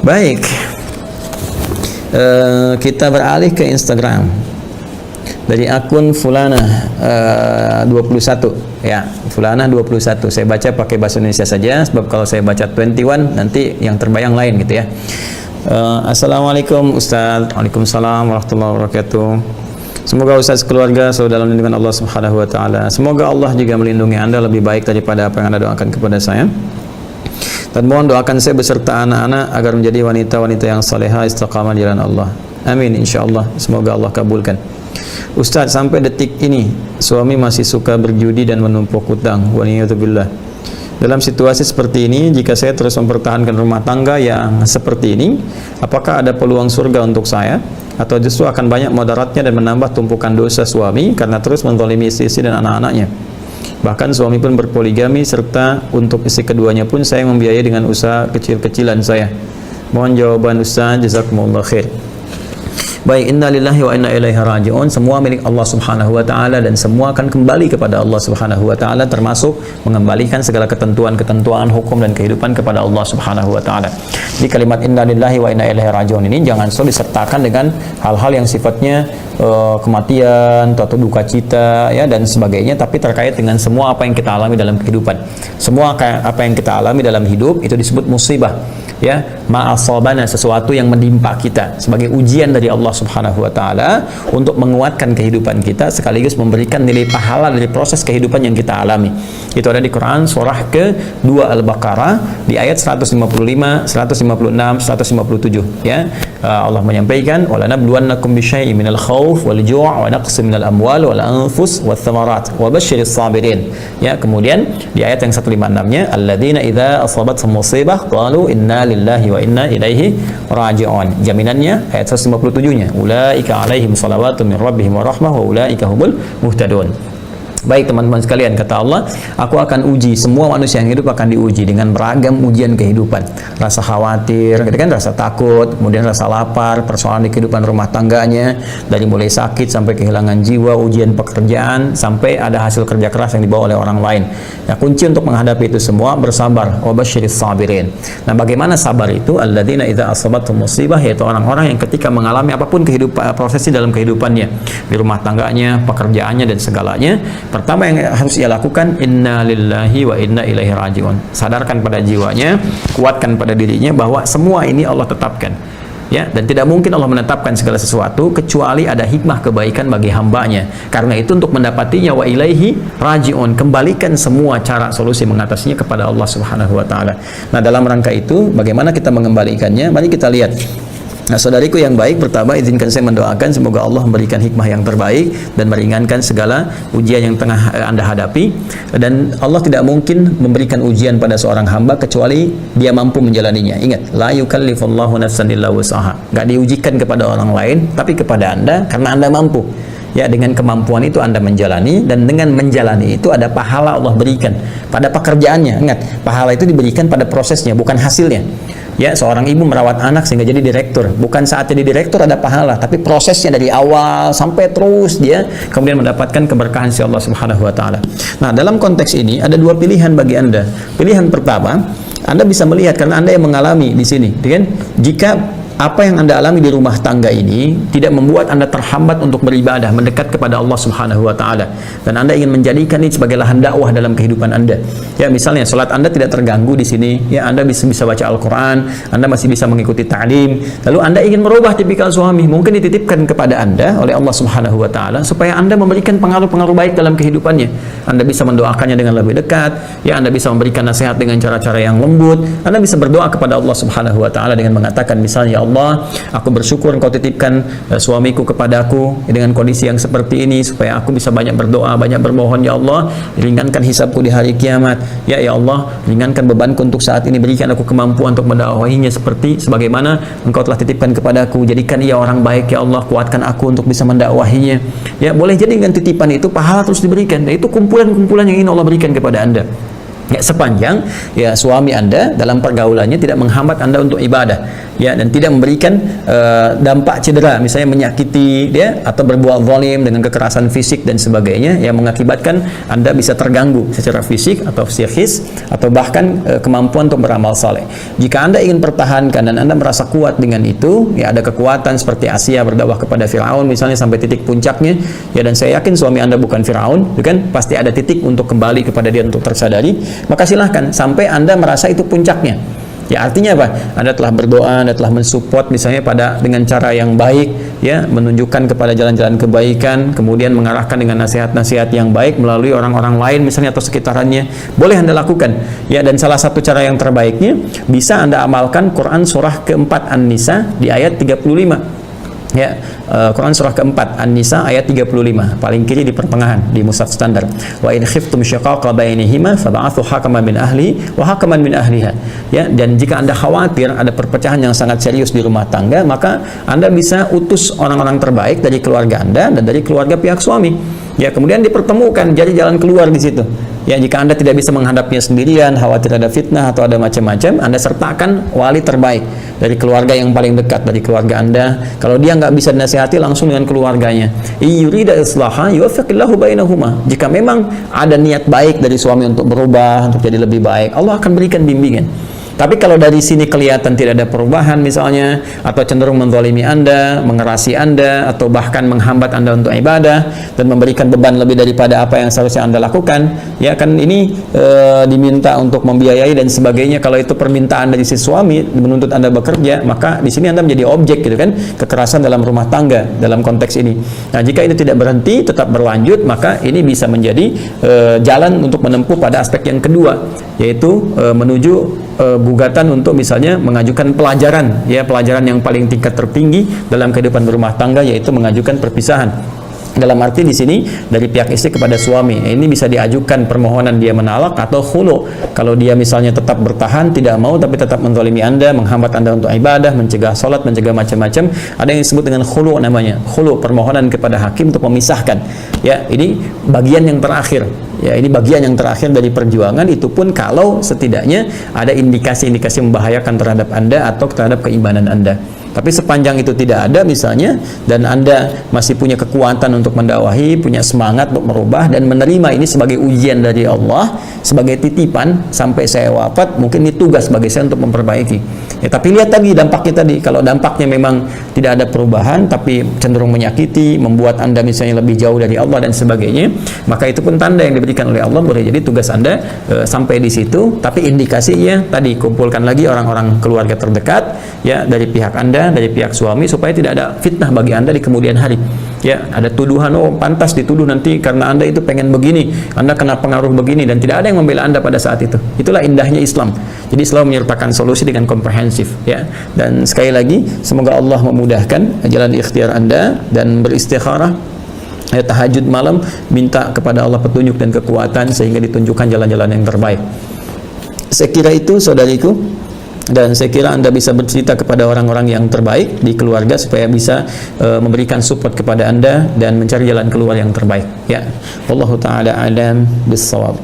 Baik, kita beralih ke Instagram dari akun Fulana 21 ya, Fulana 21. Saya baca pakai bahasa Indonesia saja sebab kalau saya baca 21 nanti yang terbayang lain gitu ya. Assalamualaikum Ustaz. Waalaikumsalam warahmatullahi wabarakatuh. Semoga Ustaz keluarga selalu dalam lindungan Allah Subhanahu wa taala. Semoga Allah juga melindungi Anda lebih baik daripada apa yang Anda doakan kepada saya. Dan mohon doakan saya beserta anak-anak agar menjadi wanita-wanita yang salehah istiqamah di jalan Allah. Amin insyaallah. Semoga Allah kabulkan. Ustaz, sampai detik ini suami masih suka berjudi dan menumpuk hutang. Wa niyatubillah. Dalam situasi seperti ini, jika saya terus mempertahankan rumah tangga yang seperti ini, apakah ada peluang surga untuk saya? Atau justru akan banyak mudaratnya dan menambah tumpukan dosa suami karena terus menzalimi istri dan anak-anaknya? Bahkan suami pun berpoligami, serta untuk istri keduanya pun saya membiayai dengan usaha kecil-kecilan saya. Mohon jawaban Ustaz, jazakumullah khair. Baik, inna lillahi wa inna ilaihi raji'un. Semua milik Allah Subhanahu wa taala dan semua akan kembali kepada Allah Subhanahu wa taala, termasuk mengembalikan segala ketentuan-ketentuan hukum dan kehidupan kepada Allah Subhanahu wa taala. Di kalimat inna lillahi wa inna ilaihi raji'un ini jangan selalu disertakan dengan hal-hal yang sifatnya kematian atau duka cita ya dan sebagainya, tapi terkait dengan semua apa yang kita alami dalam kehidupan. Semua apa yang kita alami dalam hidup itu disebut musibah. Ya, ma'asabana, sesuatu yang menimpa kita sebagai ujian dari Allah Subhanahu wa taala untuk menguatkan kehidupan kita sekaligus memberikan nilai pahala dari proses kehidupan yang kita alami. Itu ada di Quran surah ke-2 Al-Baqarah di ayat 155, 156, 157 ya. Allah menyampaikan wala nabluwannakum bisyai'in minal khauf wal ju' wa naqsin minal amwal wal anfus wath thamarat wa basyiris sabirin. Ya, kemudian di ayat yang 156-nya alladzina idza asabathum musibah qalu inna lillahi wa inna ilaihi raji'un. Jaminannya ayat 157-nya ulaika alaihim salawatu min rabbihim wa rahmah wa ulaika humul muhtadun. Baik teman-teman sekalian, kata Allah, aku akan uji, semua manusia yang hidup akan diuji dengan beragam ujian kehidupan. Rasa khawatir, gitu kan, rasa takut, kemudian rasa lapar, persoalan di kehidupan rumah tangganya, dari mulai sakit sampai kehilangan jiwa, ujian pekerjaan, sampai ada hasil kerja keras yang dibawa oleh orang lain. Nah, kunci untuk menghadapi itu semua bersabar. Wa basyiris sabirin. Nah, bagaimana sabar itu? Alladzina idza asabathum musibah, yaitu orang-orang yang ketika mengalami apapun kehidupan, prosesi dalam kehidupannya, di rumah tangganya, pekerjaannya dan segalanya, pertama yang harus ia lakukan inna lillahi wa inna ilaihi raji'un. Sadarkan pada jiwanya, kuatkan pada dirinya bahwa semua ini Allah tetapkan. Ya, dan tidak mungkin Allah menetapkan segala sesuatu kecuali ada hikmah kebaikan bagi hambanya. Karena itu untuk mendapatinya wa ilaihi raji'un, kembalikan semua cara solusi mengatasinya kepada Allah Subhanahu wa taala. Nah, dalam rangka itu bagaimana kita mengembalikannya? Mari kita lihat. Nah, saudariku yang baik, pertama izinkan saya mendoakan semoga Allah memberikan hikmah yang terbaik dan meringankan segala ujian yang tengah Anda hadapi. Dan Allah tidak mungkin memberikan ujian pada seorang hamba kecuali dia mampu menjalaninya. Ingat, la yukallifullahu nafsan illa wus'aha. Enggak diujikan kepada orang lain, tapi kepada Anda karena Anda mampu. Ya, dengan kemampuan itu Anda menjalani, dan dengan menjalani itu ada pahala Allah berikan pada pekerjaannya. Ingat, pahala itu diberikan pada prosesnya, bukan hasilnya. Ya, seorang ibu merawat anak sehingga jadi direktur, bukan saat jadi direktur ada pahala, tapi prosesnya dari awal sampai terus dia kemudian mendapatkan keberkahan si Allah Subhanahu wa taala. Nah, dalam konteks ini ada dua pilihan bagi Anda. Pilihan pertama, Anda bisa melihat karena Anda yang mengalami di sini, kan? Jika apa yang Anda alami di rumah tangga ini tidak membuat Anda terhambat untuk beribadah, mendekat kepada Allah Subhanahu wa taala, dan Anda ingin menjadikan ini sebagai lahan dakwah dalam kehidupan Anda. Ya, misalnya salat Anda tidak terganggu di sini, ya Anda bisa baca Al-Qur'an, Anda masih bisa mengikuti ta'lim. Lalu Anda ingin merubah tipikal suami, mungkin dititipkan kepada Anda oleh Allah Subhanahu wa taala supaya Anda memberikan pengaruh-pengaruh baik dalam kehidupannya. Anda bisa mendoakannya dengan lebih dekat, ya Anda bisa memberikan nasihat dengan cara-cara yang lembut. Anda bisa berdoa kepada Allah Subhanahu wa taala dengan mengatakan misalnya, Allah, aku bersyukur Engkau titipkan suamiku kepadaku dengan kondisi yang seperti ini supaya aku bisa banyak berdoa, banyak bermohon. Ya Allah, ringankan hisabku di hari kiamat. Ya Allah, ringankan bebanku untuk saat ini, berikan aku kemampuan untuk mendakwahinya seperti sebagaimana Engkau telah titipkan kepadaku. Jadikan ia orang baik, ya Allah, kuatkan aku untuk bisa mendakwahinya. Ya, boleh jadi dengan titipan itu pahala terus diberikan. Nah, itu kumpulan-kumpulan yang ingin Allah berikan kepada Anda. Ya, sepanjang ya suami Anda dalam pergaulannya tidak menghambat Anda untuk ibadah, ya, dan tidak memberikan dampak cedera, misalnya menyakiti dia atau berbuat zalim dengan kekerasan fisik dan sebagainya yang mengakibatkan Anda bisa terganggu secara fisik atau psikis atau bahkan kemampuan untuk beramal saleh. Jika Anda ingin pertahankan dan Anda merasa kuat dengan itu, ya, ada kekuatan seperti Asia berdakwah kepada Firaun misalnya sampai titik puncaknya, ya, dan saya yakin suami Anda bukan Firaun, kan? Pasti ada titik untuk kembali kepada dia untuk tersadari. Maka silahkan sampai Anda merasa itu puncaknya. Ya, artinya apa? Anda telah berdoa, Anda telah mensupport misalnya dengan cara yang baik, ya, menunjukkan kepada jalan-jalan kebaikan, kemudian mengarahkan dengan nasihat-nasihat yang baik melalui orang-orang lain misalnya atau sekitarannya. Boleh Anda lakukan. Ya, dan salah satu cara yang terbaiknya bisa Anda amalkan Quran surah keempat An-Nisa di ayat 35. Ya, Quran surah keempat An-Nisa ayat 35, paling kiri di pertengahan di mushaf standar. Wa in khiftum syiqaqa bainihima fab'athu hakaman min ahli wa hakaman min ahliha. Ya, dan jika Anda khawatir ada perpecahan yang sangat serius di rumah tangga, maka Anda bisa utus orang-orang terbaik dari keluarga Anda dan dari keluarga pihak suami. Ya, kemudian dipertemukan, jadi jalan keluar di situ. Ya, jika Anda tidak bisa menghadapnya sendirian, khawatir ada fitnah atau ada macam-macam, Anda sertakan wali terbaik dari keluarga yang paling dekat dari keluarga Anda. Kalau dia nggak bisa dinasihati, langsung dengan keluarganya. Yurida islaha yuwaffiqillahu bainahuma. Jika memang ada niat baik dari suami untuk berubah, untuk jadi lebih baik, Allah akan berikan bimbingan. Tapi kalau dari sini kelihatan tidak ada perubahan misalnya, atau cenderung menzalimi Anda, mengerasi Anda, atau bahkan menghambat Anda untuk ibadah dan memberikan beban lebih daripada apa yang seharusnya Anda lakukan, ya kan ini diminta untuk membiayai dan sebagainya. Kalau itu permintaan dari si suami menuntut Anda bekerja, maka di sini Anda menjadi objek gitu kan, kekerasan dalam rumah tangga dalam konteks ini. Nah, jika itu tidak berhenti, tetap berlanjut, maka ini bisa menjadi jalan untuk menempuh pada aspek yang kedua, yaitu menuju gugatan untuk misalnya mengajukan pelajaran, ya, pelajaran yang paling tingkat tertinggi dalam kehidupan berumah tangga, yaitu mengajukan perpisahan. Dalam arti di sini dari pihak istri kepada suami, ini bisa diajukan permohonan dia menalak atau khulu. Kalau dia misalnya tetap bertahan, tidak mau tapi tetap menzalimi Anda, menghambat Anda untuk ibadah, mencegah salat, mencegah macam-macam, ada yang disebut dengan khulu namanya. Khulu, permohonan kepada hakim untuk memisahkan. Ya, ini bagian yang terakhir. Ya, ini bagian yang terakhir dari perjuangan, itu pun kalau setidaknya ada indikasi-indikasi membahayakan terhadap Anda atau terhadap keimanan Anda. Tapi sepanjang itu tidak ada misalnya, dan Anda masih punya kekuatan untuk mendakwahi, punya semangat untuk merubah dan menerima ini sebagai ujian dari Allah, sebagai titipan sampai saya wafat, mungkin ini tugas bagi saya untuk memperbaiki. Ya, tapi lihat tadi dampaknya tadi. Kalau dampaknya memang tidak ada perubahan tapi cenderung menyakiti, membuat Anda misalnya lebih jauh dari Allah dan sebagainya, maka itu pun tanda yang diberikan oleh Allah. Boleh jadi tugas Anda sampai di situ, tapi indikasinya tadi kumpulkan lagi orang-orang keluarga terdekat, ya, dari pihak Anda, dari pihak suami, supaya tidak ada fitnah bagi Anda di kemudian hari. Ya, ada tuduhan, oh pantas dituduh nanti karena Anda itu pengen begini, Anda kena pengaruh begini, dan tidak ada yang membela Anda pada saat itu. Itulah indahnya Islam. Jadi selalu menyertakan solusi dengan komprehensif, ya. Dan sekali lagi, semoga Allah memudahkan jalan ikhtiar Anda dan beristikharah, ya, tahajud malam, minta kepada Allah petunjuk dan kekuatan sehingga ditunjukkan jalan-jalan yang terbaik. Saya kira itu saudariku, dan saya kira Anda bisa bercerita kepada orang-orang yang terbaik di keluarga supaya bisa memberikan support kepada Anda dan mencari jalan keluar yang terbaik, ya. Wallahu taala alam bis-shawab.